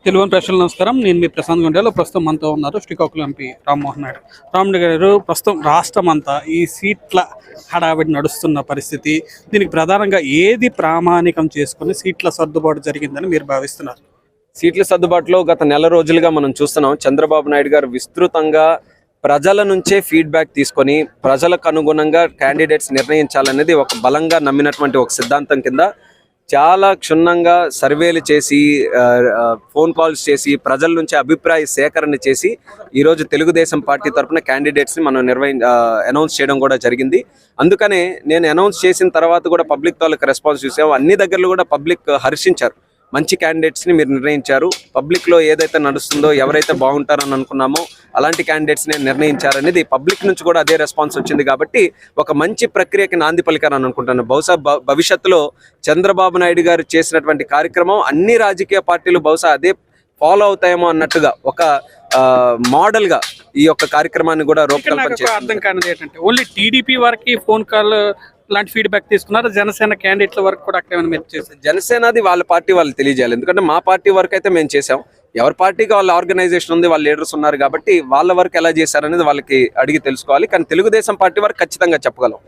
తెలుగు ప్రశ్నలు నమస్కారం. నేను మీ ప్రశాంత్ గుండెలో ప్రస్తుతం మనతో ఉన్నారు శ్రీకాకుళం ఎంపీ రామ్మోహన్ నాయుడు. రామ్మోహన్ గారు, ప్రస్తుతం రాష్ట్రం అంతా ఈ సీట్ల హడావిడి నడుస్తున్న పరిస్థితి. దీనికి ప్రధానంగా ఏది ప్రామాణికం చేసుకుని సీట్ల సర్దుబాటు జరిగిందని మీరు భావిస్తున్నారు? సీట్ల సర్దుబాటులో గత నెల రోజులుగా మనం చూస్తున్నాం. చంద్రబాబు నాయుడు గారు విస్తృతంగా ప్రజల నుంచే ఫీడ్బ్యాక్ తీసుకొని ప్రజలకు అనుగుణంగా క్యాండిడేట్స్ నిర్ణయించాలనేది ఒక బలంగా నమ్మినటువంటి ఒక సిద్ధాంతం కింద చాలా క్షుణ్ణంగా సర్వేలు చేసి ఫోన్ కాల్స్ చేసి ప్రజల నుంచి అభిప్రాయ సేకరణ చేసి ఈరోజు తెలుగుదేశం పార్టీ తరఫున క్యాండిడేట్స్ని మనం అనౌన్స్ చేయడం కూడా జరిగింది. అందుకనే నేను అనౌన్స్ చేసిన తర్వాత కూడా పబ్లిక్ తాలూకు రెస్పాన్స్ చూసాము. అన్ని దగ్గరలో కూడా పబ్లిక్ హర్షించారు. మంచి క్యాండిడేట్స్ని మీరు నిర్ణయించారు, పబ్లిక్లో ఏదైతే నడుస్తుందో ఎవరైతే బాగుంటారని అనుకున్నామో అలాంటి క్యాండిడేట్స్ని నిర్ణయించారనేది పబ్లిక్ నుంచి కూడా అదే రెస్పాన్స్ వచ్చింది. కాబట్టి ఒక మంచి ప్రక్రియకి నాంది పలికారని అనుకుంటాను. బహుశా భవిష్యత్తులో చంద్రబాబు నాయుడు గారు చేసినటువంటి కార్యక్రమం అన్ని రాజకీయ పార్టీలు బహుశా అదే ఫాలో అవుతాయేమో అన్నట్టుగా ఒక మోడల్ గా ఈ యొక్క కార్యక్రమాన్ని కూడా రూపకల్పన చేశారు. అర్థం కానిది ఏంటంటే ఓన్లీ టీడీపీ వరకు ఫోన్ కాల్ లాంటి ఫీడ్బ్యాక్ తీసుకున్నారు. జనసేన క్యాండిడేట్ల వరకు కూడా అక్కడ ఏమైనా మీరు చేశారు? జనసేనది వాళ్ళ పార్టీ వాళ్ళు తెలియజేయాలి. ఎందుకంటే మా పార్టీ వరకు అయితే మేము చేసాం. ఎవరి పార్టీకి వాళ్ళ ఆర్గనైజేషన్ ఉంది, వాళ్ళ లీడర్స్ ఉన్నారు కాబట్టి వాళ్ళ వరకు ఎలా చేశారనేది వాళ్ళకి అడిగి తెలుసుకోవాలి. కానీ తెలుగుదేశం పార్టీ వరకు ఖచ్చితంగా చెప్పగలం.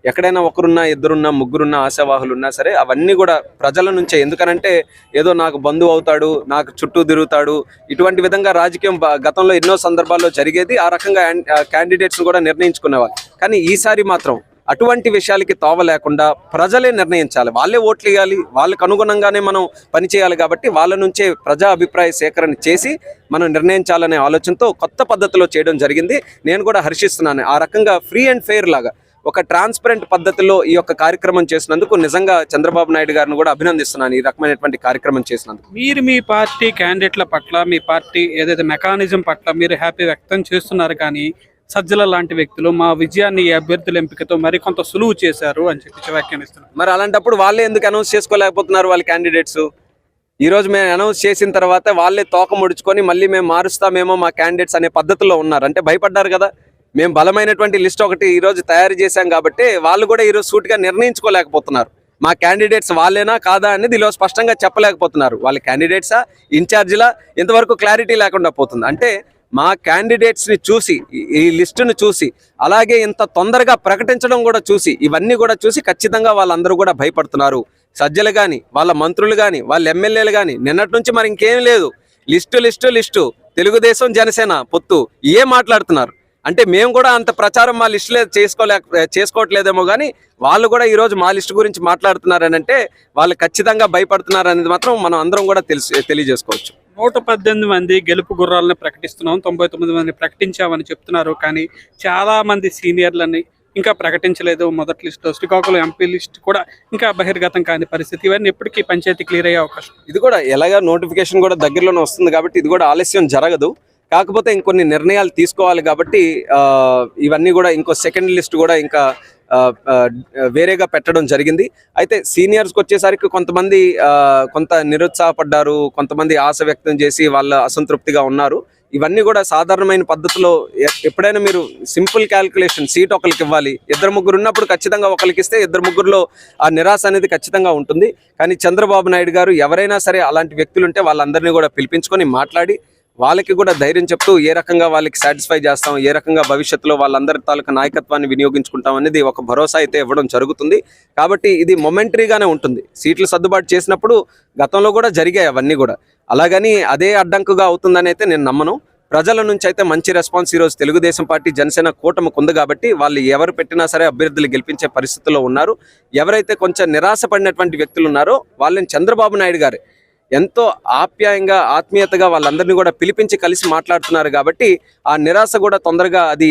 ఎక్కడైనా ఒకరున్నా, ఇద్దరున్నా, ముగ్గురున్నా, ఆశావాహులు ఉన్నా సరే అవన్నీ కూడా ప్రజల నుంచే. ఎందుకనంటే ఏదో నాకు బంధువు అవుతాడు, నాకు చుట్టూ తిరుగుతాడు, ఇటువంటి విధంగా రాజకీయం గతంలో ఎన్నో సందర్భాల్లో జరిగేది. ఆ రకంగా క్యాండిడేట్స్ కూడా నిర్ణయించుకునేవాళ్ళు. కానీ ఈసారి మాత్రం అటువంటి విషయాలకి తోవ లేకుండా ప్రజలే నిర్ణయించాలి, వాళ్ళే ఓట్లు వేయాలి, వాళ్ళకు అనుగుణంగానే మనం పనిచేయాలి. కాబట్టి వాళ్ళ నుంచే ప్రజా అభిప్రాయ సేకరణ చేసి మనం నిర్ణయించాలనే ఆలోచనతో కొత్త పద్ధతిలో చేయడం జరిగింది. నేను కూడా హర్షిస్తున్నాను. ఆ రకంగా ఫ్రీ అండ్ ఫెయిర్ లాగా ఒక ట్రాన్స్పరెంట్ పద్ధతిలో ఈ యొక్క కార్యక్రమం చేసినందుకు నిజంగా చంద్రబాబు నాయుడు గారిని కూడా అభినందిస్తున్నాను. ఈ రకమైనటువంటి కార్యక్రమం చేసినందుకు మీరు మీ పార్టీ క్యాండిడేట్ల పట్ల, మీ పార్టీ ఏదైతే మెకానిజం పట్ల మీరు హ్యాపీ వ్యక్తం చేస్తున్నారు. కానీ సజ్జల లాంటి వ్యక్తులు మా విజయాన్ని ఈ అభ్యర్థుల ఎంపికతో మరికొంత సులువు చేశారు అని చెప్పి వ్యాఖ్యానిస్తున్నారు. మరి అలాంటప్పుడు వాళ్ళే ఎందుకు అనౌన్స్ చేసుకోలేకపోతున్నారు వాళ్ళ క్యాండిడేట్స్? ఈరోజు మేము అనౌన్స్ చేసిన తర్వాత వాళ్ళే తోక ముడుచుకొని మళ్ళీ మేము మారుస్తామేమో మా క్యాండిడేట్స్ అనే పద్ధతిలో ఉన్నారు. అంటే భయపడ్డారు కదా. మేము బలమైనటువంటి లిస్ట్ ఒకటి ఈరోజు తయారు చేశాం కాబట్టి వాళ్ళు కూడా ఈరోజు సూటిగా నిర్ణయించుకోలేకపోతున్నారు. మా క్యాండిడేట్స్ వాళ్ళేనా కాదా అనేది ఈరోజు స్పష్టంగా చెప్పలేకపోతున్నారు. వాళ్ళ క్యాండిడేట్సా, ఇన్ఛార్జిలా, ఇంతవరకు క్లారిటీ లేకుండా పోతుంది. అంటే మా క్యాండిడేట్స్ని చూసి, ఈ లిస్టును చూసి, అలాగే ఇంత తొందరగా ప్రకటించడం కూడా చూసి, ఇవన్నీ కూడా చూసి ఖచ్చితంగా వాళ్ళందరూ కూడా భయపడుతున్నారు. సజ్జలు కానీ, వాళ్ళ మంత్రులు కానీ, వాళ్ళ ఎమ్మెల్యేలు కానీ నిన్నటి నుంచి మరి ఇంకేం లేదు, లిస్టు తెలుగుదేశం జనసేన పొత్తు ఏ మాట్లాడుతున్నారు. అంటే మేము కూడా అంత ప్రచారం మా లిస్టులే చేసుకోవట్లేదేమో కానీ వాళ్ళు కూడా ఈరోజు మా లిస్టు గురించి మాట్లాడుతున్నారని అంటే వాళ్ళు ఖచ్చితంగా భయపడుతున్నారు అనేది మాత్రం మనం అందరం కూడా తెలియజేసుకోవచ్చు. 118 మంది గెలుపు గుర్రాలను ప్రకటిస్తున్నాం, 99 మంది ప్రకటించామని చెప్తున్నారు. కానీ చాలా మంది సీనియర్లని ఇంకా ప్రకటించలేదు. మొదటి లిస్టు, శ్రీకాకుళం ఎంపీ లిస్ట్ కూడా ఇంకా బహిర్గతం కాని పరిస్థితి. ఇవన్నీ ఎప్పటికీ పంచాయతీ క్లియర్ అయ్యే అవకాశం. ఇది కూడా ఎలాగా నోటిఫికేషన్ కూడా దగ్గరలోనే వస్తుంది కాబట్టి ఇది కూడా ఆలస్యం జరగదు. కాకపోతే ఇంకొన్ని నిర్ణయాలు తీసుకోవాలి కాబట్టి ఇవన్నీ కూడా ఇంకో సెకండ్ లిస్ట్ కూడా ఇంకా వేరేగా పెట్టడం జరిగింది. అయితే సీనియర్స్కి వచ్చేసరికి కొంతమంది కొంత నిరుత్సాహపడ్డారు, కొంతమంది ఆశ వ్యక్తం చేసి వాళ్ళ అసంతృప్తిగా ఉన్నారు. ఇవన్నీ కూడా సాధారణమైన పద్ధతిలో ఎప్పుడైనా మీరు సింపుల్ క్యాల్కులేషన్, సీట్ ఒకరికి ఇవ్వాలి, ఇద్దరు ముగ్గురు ఉన్నప్పుడు ఖచ్చితంగా ఒకరికి ఇస్తే ఇద్దరు ముగ్గురులో ఆ నిరాశ అనేది ఖచ్చితంగా ఉంటుంది. కానీ చంద్రబాబు నాయుడు గారు ఎవరైనా సరే అలాంటి వ్యక్తులుంటే వాళ్ళందరినీ కూడా పిలిపించుకొని మాట్లాడి వాళ్ళకి కూడా ధైర్యం చెప్తూ ఏ రకంగా వాళ్ళకి సాటిస్ఫై చేస్తాం, ఏ రకంగా భవిష్యత్తులో వాళ్ళందరి తాలూకా నాయకత్వాన్ని వినియోగించుకుంటాం అనేది ఒక భరోసా అయితే ఇవ్వడం జరుగుతుంది. కాబట్టి ఇది మొమెంటరీగానే ఉంటుంది. సీట్లు సర్దుబాటు చేసినప్పుడు గతంలో కూడా జరిగాయి అవన్నీ కూడా. అలాగని అదే అడ్డంకుగా అవుతుందని అయితే నేను నమ్మను. ప్రజల నుంచి అయితే మంచి రెస్పాన్స్ ఈరోజు తెలుగుదేశం పార్టీ, జనసేన కూటమికి ఉంది కాబట్టి వాళ్ళు ఎవరు పెట్టినా సరే అభ్యర్థులు గెలిపించే పరిస్థితుల్లో ఉన్నారు. ఎవరైతే కొంచెం నిరాశపడినటువంటి వ్యక్తులు ఉన్నారో వాళ్ళని చంద్రబాబు నాయుడు గారు ఎంతో ఆప్యాయంగా, ఆత్మీయతగా వాళ్ళందరినీ కూడా పిలిపించి కలిసి మాట్లాడుతున్నారు. కాబట్టి ఆ నిరాశ కూడా తొందరగా అది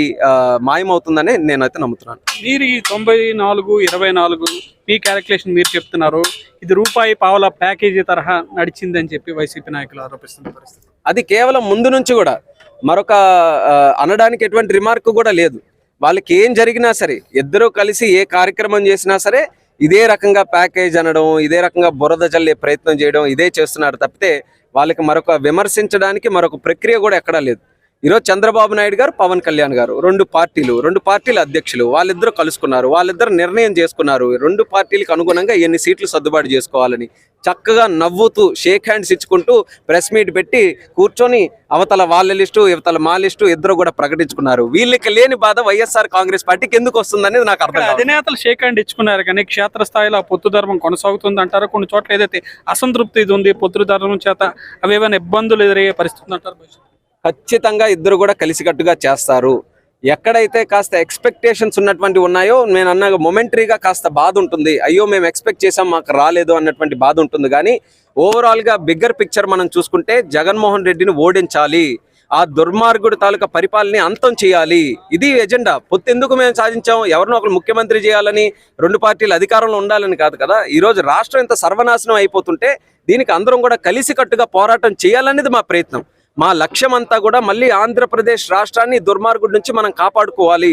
మాయమవుతుందని నేనైతే నమ్ముతున్నాను. మీరు ఈ 94, 24 మీ క్యాలిక్యులేషన్ మీరు చెప్తున్నారు. ఇది రూపాయి పావుల ప్యాకేజీ తరహా నడిచిందని చెప్పి వైసీపీ నాయకులు ఆరోపిస్తున్న పరిస్థితి. అది కేవలం ముందు నుంచి కూడా మరొక అనడానికి ఎటువంటి రిమార్క్ కూడా లేదు. వాళ్ళకి ఏం జరిగినా సరే, ఇద్దరూ కలిసి ఏ కార్యక్రమం చేసినా సరే ఇదే రకంగా ప్యాకేజ్ అనడం, ఇదే రకంగా బురద జల్లే ప్రయత్నం చేయడం, ఇదే చేస్తున్నారు తప్పితే వాళ్ళకి మరొక విమర్శించడానికి మరొక ప్రక్రియ కూడా ఎక్కడా లేదు. ఈరోజు చంద్రబాబు నాయుడు గారు, పవన్ కళ్యాణ్ గారు, రెండు పార్టీల అధ్యక్షులు, వాళ్ళిద్దరూ కలుసుకున్నారు, వాళ్ళిద్దరు నిర్ణయం చేసుకున్నారు రెండు పార్టీలకు అనుగుణంగా ఎన్ని సీట్లు సర్దుబాటు చేసుకోవాలని. చక్కగా నవ్వుతూ షేక్ హ్యాండ్స్ ఇచ్చుకుంటూ ప్రెస్ మీట్ పెట్టి కూర్చొని అవతల వాళ్ళ లిస్టు ఇవతల మా లిస్టు ఇద్దరు కూడా ప్రకటించుకున్నారు. వీళ్ళకి లేని బాధ వైఎస్ఆర్ కాంగ్రెస్ పార్టీకి ఎందుకు వస్తుందనేది నాకు అర్థం కాదు. అధినేతలు షేక్ హ్యాండ్ ఇచ్చుకున్నారు కానీ క్షేత్రస్థాయిలో పొత్తు ధర్మం కొనసాగుతుంది అంటారు. కొన్ని చోట్ల ఏదైతే అసంతృప్తి ఇది ఉంది పొత్తు ధర్మం చేత అవేమైనా ఇబ్బందులు ఎదురయ్యే పరిస్థితి అంటారు. ఖచ్చితంగా ఇద్దరు కూడా కలిసికట్టుగా చేస్తారు. ఎక్కడైతే కాస్త ఎక్స్పెక్టేషన్స్ ఉన్నటువంటి ఉన్నాయో, నేను అన్న మొమెంటరీగా కాస్త బాధ ఉంటుంది, అయ్యో మేము ఎక్స్పెక్ట్ చేసాం మాకు రాలేదు అన్నటువంటి బాధ ఉంటుంది. కానీ ఓవరాల్గా బిగ్గర్ పిక్చర్ మనం చూసుకుంటే జగన్మోహన్ రెడ్డిని ఓడించాలి, ఆ దుర్మార్గుడు తాలూకా పరిపాలన అంతం చేయాలి, ఇది ఎజెండా. పొత్తు ఎందుకు మేము సాధించాం, ఎవరినో ఒకరు ముఖ్యమంత్రి చేయాలని, రెండు పార్టీలు అధికారంలో ఉండాలని కాదు కదా. ఈరోజు రాష్ట్రం ఇంత సర్వనాశనం అయిపోతుంటే దీనికి అందరం కూడా కలిసికట్టుగా పోరాటం చేయాలనేది మా ప్రయత్నం. మా లక్ష్యం అంతా కూడా మళ్ళీ ఆంధ్రప్రదేశ్ రాష్ట్రాన్ని దుర్మార్గుడి నుంచి మనం కాపాడుకోవాలి.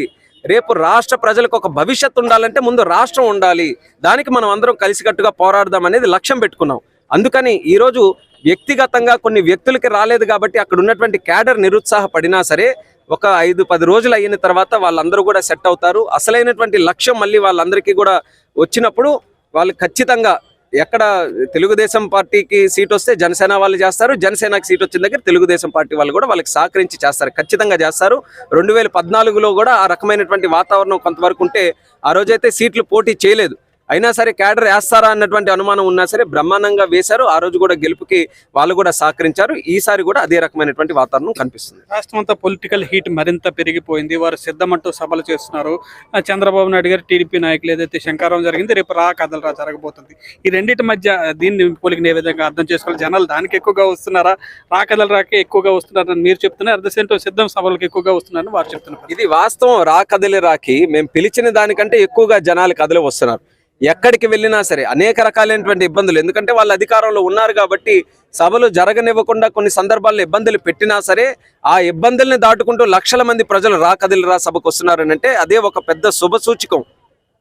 రేపు రాష్ట్ర ప్రజలకు ఒక భవిష్యత్తు ఉండాలంటే ముందు రాష్ట్రం ఉండాలి, దానికి మనం అందరం కలిసికట్టుగా పోరాడదాం అనేది లక్ష్యం పెట్టుకున్నాం. అందుకని ఈరోజు వ్యక్తిగతంగా కొన్ని వ్యక్తులకి రాలేదు కాబట్టి అక్కడ ఉన్నటువంటి క్యాడర్ నిరుత్సాహపడినా సరే ఒక 5-10 రోజులు అయిన తర్వాత వాళ్ళందరూ కూడా సెట్ అవుతారు. అసలైనటువంటి లక్ష్యం మళ్ళీ వాళ్ళందరికీ కూడా వచ్చినప్పుడు వాళ్ళు ఖచ్చితంగా ఎక్కడ తెలుగుదేశం పార్టీకి సీట్ వస్తే జనసేన వాళ్ళు చేస్తారు, జనసేనకి సీట్ వచ్చిన దగ్గర తెలుగుదేశం పార్టీ వాళ్ళు కూడా వాళ్ళకి సహకరించి చేస్తారు, ఖచ్చితంగా చేస్తారు. 2014లో కూడా ఆ రకమైనటువంటి వాతావరణం కొంతవరకు ఉంటే ఆ రోజైతే సీట్లు పోటీ చేయలేదు, అయినా సరే క్యాడర్ వేస్తారా అన్నటువంటి అనుమానం ఉన్నా సరే బ్రహ్మాండంగా వేశారు. ఆ రోజు కూడా గెలుపుకి వాళ్ళు కూడా సహకరించారు. ఈసారి కూడా అదే రకమైనటువంటి వాతావరణం కనిపిస్తుంది. రాష్ట్రం అంతా పొలిటికల్ హీట్ మరింత పెరిగిపోయింది. వారు సిద్ధమంటూ సభలు చేస్తున్నారు. చంద్రబాబు నాయుడు గారు టీడీపీ నాయకులు ఏదైతే శంకారం జరిగింది, రేపు కదలరా జరగబోతుంది. ఈ రెండింటి మధ్య దీన్ని పోలికని ఏ విధంగా అర్థం చేసుకోవాలి? జనాలు దానికి ఎక్కువగా వస్తున్నారా, కదలరాకే ఎక్కువగా వస్తున్నారని మీరు చెప్తున్నారు, అట్ ద సేమ్ టైం సిద్ధం సభలకు ఎక్కువగా వస్తున్నారని వారు చెప్తున్నారు. ఇది వాస్తవం. కదలిరాకి మేము పిలిచిన దానికంటే ఎక్కువగా జనాలు కదలి వస్తున్నారు. ఎక్కడికి వెళ్ళినా సరే అనేక రకాలైనటువంటి ఇబ్బందులు, ఎందుకంటే వాళ్ళు అధికారంలో ఉన్నారు కాబట్టి సభలు జరగనివ్వకుండా కొన్ని సందర్భాల్లో ఇబ్బందులు పెట్టినా సరే ఆ ఇబ్బందుల్ని దాటుకుంటూ లక్షల మంది ప్రజలు కదిలిరా సభకు వస్తున్నారని అంటే అదే ఒక పెద్ద శుభ సూచకం,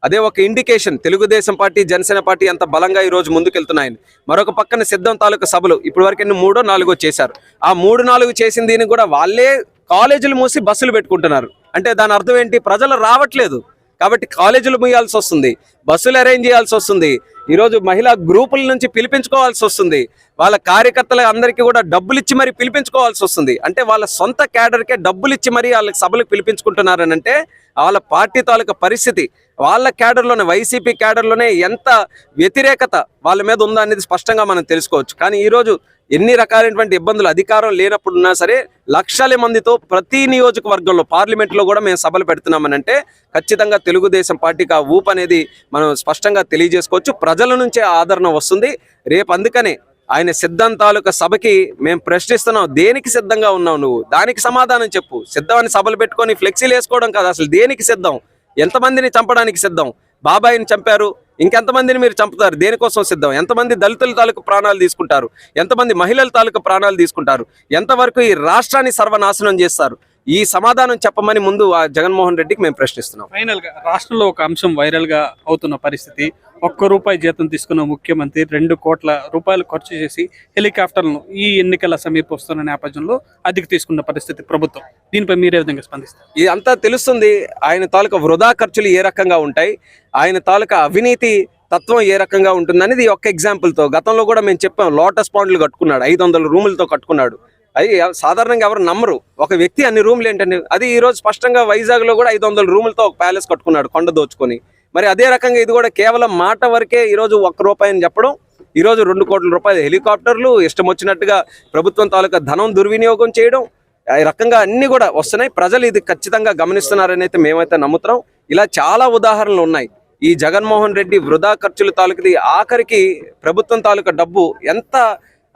అదే ఒక indication. Telugu Desam party, Janasena party అంత బలంగా ఈ రోజు ముందుకెళ్తున్నాయని. మరొక పక్కన సిద్ధం తాలూకా సభలు ఇప్పటి వరకు 3-4 చేశారు. ఆ 3-4 చేసిన దీన్ని కూడా వాళ్ళే కాలేజీలు మూసి బస్సులు పెట్టుకుంటున్నారు. అంటే దాని అర్థం ఏంటి? ప్రజలు రావట్లేదు కాబట్టి కాలేజీలు మూయాల్సి వస్తుంది, బస్సులు అరేంజ్ చేయాల్సి వస్తుంది, ఈరోజు మహిళా గ్రూపుల నుంచి పిలిపించుకోవాల్సి వస్తుంది, వాళ్ళ కార్యకర్తల అందరికీ కూడా డబ్బులు ఇచ్చి మరీ పిలిపించుకోవాల్సి వస్తుంది. అంటే వాళ్ళ సొంత క్యాడర్కే డబ్బులు ఇచ్చి మరీ వాళ్ళకి సభలకు పిలిపించుకుంటున్నారని అంటే వాళ్ళ పార్టీ తాలూకా పరిస్థితి, వాళ్ళ క్యాడర్లోనే వైసీపీ క్యాడర్లోనే ఎంత వ్యతిరేకత వాళ్ళ మీద ఉందా అనేది స్పష్టంగా మనం తెలుసుకోవచ్చు. కానీ ఈరోజు ఎన్ని రకాలైనటువంటి ఇబ్బందులు అధికారం లేనప్పుడు ఉన్నా సరే లక్షల మందితో ప్రతి నియోజకవర్గంలో పార్లమెంట్లో కూడా మేము సభలు పెడుతున్నామని అంటే ఖచ్చితంగా తెలుగుదేశం పార్టీకి ఆ ఊపు అనేది మనం స్పష్టంగా తెలియజేసుకోవచ్చు. ప్రజల నుంచే ఆదరణ వస్తుంది రేపు. అందుకనే ఆయన సిద్ధాంతాలకు సభకి మేము ప్రశ్నిస్తున్నాం, దేనికి సిద్ధంగా ఉన్నావు నువ్వు, దానికి సమాధానం చెప్పు. సిద్ధమని సభలు పెట్టుకొని ఫ్లెక్సీలు వేసుకోవడం కాదు, అసలు దేనికి సిద్ధం, ఎంతమందిని చంపడానికి సిద్ధం, బాబాయిని చంపారు, ఇంకెంతమందిని మీరు చంపుతారు, దేనికోసం సిద్ధం, ఎంతమంది దళితుల తాలూకు ప్రాణాలు తీసుకుంటారు, ఎంతమంది మహిళల తాలూకు ప్రాణాలు తీసుకుంటారు, ఎంతవరకు ఈ రాష్ట్రాన్ని సర్వనాశనం చేస్తారు, ఈ సమాధానం చెప్పమని ముందు ఆ జగన్మోహన్ రెడ్డికి మేము ప్రశ్నిస్తున్నాం. ఫైనల్ గా రాష్ట్రంలో ఒక అంశం వైరల్ గా అవుతున్న పరిస్థితి, ₹1 జీతం తీసుకున్న ముఖ్యమంత్రి 2 కోట్ల రూపాయలు ఖర్చు చేసి హెలికాప్టర్లను ఈ ఎన్నికల సమీపస్తున్న నేపథ్యంలో అద్దెకు తీసుకున్న పరిస్థితి ప్రభుత్వం. దీనిపై మీరే విధంగా స్పందిస్తారు? ఇది అంతా తెలుస్తుంది. ఆయన తాలూకా వృధా ఖర్చులు ఏ రకంగా ఉంటాయి, ఆయన తాలూకా అవినీతి తత్వం ఏ రకంగా ఉంటుందనేది ఒక్క ఎగ్జాంపుల్తో గతంలో కూడా మేము చెప్పాం. లోటస్ పాండ్లు కట్టుకున్నాడు, 500 రూములతో కట్టుకున్నాడు. అది సాధారణంగా ఎవరు నమ్మరు, ఒక వ్యక్తి అన్ని రూములు ఏంటండి. అది ఈరోజు స్పష్టంగా వైజాగ్లో కూడా 500 రూములతో ఒక ప్యాలెస్ కట్టుకున్నాడు కొండ దోచుకొని. మరి అదే రకంగా ఇది కూడా కేవలం మాట వరకే ఈరోజు ₹1 అని చెప్పడం, ఈరోజు 2 కోట్ల రూపాయల హెలికాప్టర్లు ఇష్టం వచ్చినట్టుగా ప్రభుత్వం తాలూకా ధనం దుర్వినియోగం చేయడం, ఈ రకంగా అన్ని కూడా వస్తున్నాయి. ప్రజలు ఇది ఖచ్చితంగా గమనిస్తున్నారని అయితే మేమైతే నమ్ముతున్నాం. ఇలా చాలా ఉదాహరణలు ఉన్నాయి. ఈ జగన్మోహన్ రెడ్డి వృధా ఖర్చుల తాలూకుది ఆఖరికి ప్రభుత్వం తాలూకా డబ్బు ఎంత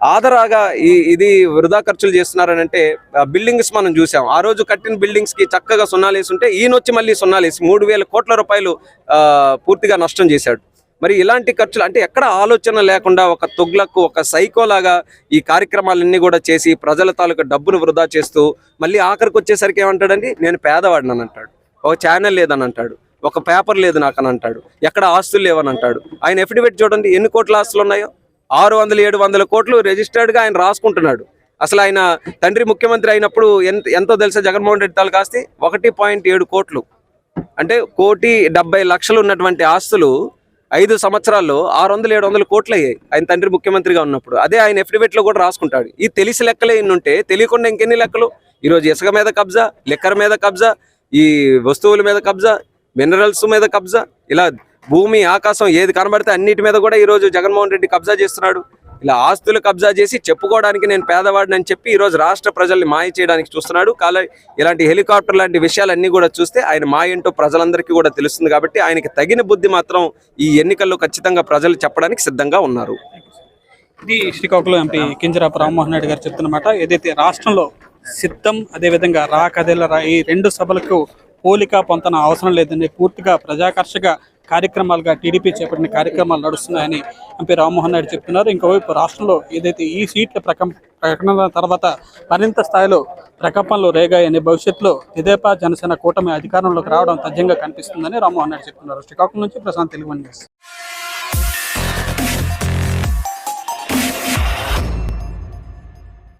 ఆదరాగా ఇది వృధా ఖర్చులు చేస్తున్నారని అంటే బిల్డింగ్స్ మనం చూసాం. ఆ రోజు కట్టిన బిల్డింగ్స్ కి చక్కగా సున్నాలేసి ఉంటే ఈయనొచ్చి మళ్ళీ సున్నాలేసి 3,000 కోట్ల రూపాయలు పూర్తిగా నష్టం చేశాడు. మరి ఇలాంటి ఖర్చులు అంటే ఎక్కడ ఆలోచన లేకుండా ఒక తుగ్లకు ఒక సైకోలాగా ఈ కార్యక్రమాలన్నీ కూడా చేసి ప్రజల తాలూకా డబ్బును వృధా చేస్తూ మళ్ళీ ఆఖరికి వచ్చేసరికి ఏమంటాడండి, నేను పేదవాడిని అని అంటాడు, ఒక ఛానల్ లేదని అంటాడు, ఒక పేపర్ లేదు నాకు అని అంటాడు, ఎక్కడ ఆస్తులు లేవని అంటాడు. ఆయన ఎఫిడవిట్ చూడండి ఎన్ని కోట్ల ఆస్తులు ఉన్నాయో, 600-700 కోట్లు రిజిస్టర్డ్గా ఆయన రాసుకుంటున్నాడు. అసలు ఆయన తండ్రి ముఖ్యమంత్రి అయినప్పుడు ఎంతో తెలుసా జగన్మోహన్ రెడ్డి తాలూకా ఆస్తి 1.7 కోట్లు, అంటే 1,70,00,000 ఉన్నటువంటి ఆస్తులు 5 సంవత్సరాల్లో 600-700 కోట్లు అయ్యాయి ఆయన తండ్రి ముఖ్యమంత్రిగా ఉన్నప్పుడు. అదే ఆయన ఎఫిడవిట్ లో కూడా రాసుకుంటాడు. ఈ తెలిసి లెక్కలే ఇన్ని ఉంటే తెలియకుండా ఇంకెన్ని లెక్కలు. ఈరోజు ఇసుక మీద కబ్జా, లిక్కర్ మీద కబ్జా, ఈ వస్తువుల మీద కబ్జా, మినరల్స్ మీద కబ్జా, ఇలా భూమి ఆకాశం ఏది కనబడితే అన్నిటి మీద కూడా ఈరోజు జగన్మోహన్ రెడ్డి కబ్జా చేస్తున్నాడు. ఇలా ఆస్తులు కబ్జా చేసి చెప్పుకోవడానికి నేను పేదవాడిని అని చెప్పి ఈరోజు రాష్ట్ర ప్రజల్ని మాయ చేయడానికి చూస్తున్నాడు. ఇలాంటి హెలికాప్టర్ లాంటి విషయాలన్నీ కూడా చూస్తే ఆయన మాయ ఏంటో ప్రజలందరికీ కూడా తెలుస్తుంది. కాబట్టి ఆయనకి తగిన బుద్ధి మాత్రం ఈ ఎన్నికల్లో ఖచ్చితంగా ప్రజలు చెప్పడానికి సిద్ధంగా ఉన్నారు. ఇది శ్రీకాకుళం ఎంపీ కింజరాపు రామ్మోహన్ రెడ్డి గారు చెప్తున్నమాట. ఏదైతే రాష్ట్రంలో సిద్ధం అదేవిధంగా కదేలరా ఈ 2 సభలకు పోలిక పొంతన అవసరం లేదని పూర్తిగా ప్రజాకర్షక కార్యక్రమాలుగా టీడీపీ చేపట్టిన కార్యక్రమాలు నడుస్తున్నాయని ఎంపీ రామ్మోహన్ రెడ్డి చెప్తున్నారు. ఇంకోవైపు రాష్ట్రంలో ఏదైతే ఈ సీట్ల ప్రకటన తర్వాత మరింత స్థాయిలో ప్రకంపనలు రేగాయని, భవిష్యత్తులో తెదేపా జనసేన కూటమి అధికారంలోకి రావడం తథ్యంగా కనిపిస్తుందని రామ్మోహన్ రెడ్డి చెప్తున్నారు. శ్రీకాకుళం నుంచి ప్రశాంత్, తెలుగు న్యూస్.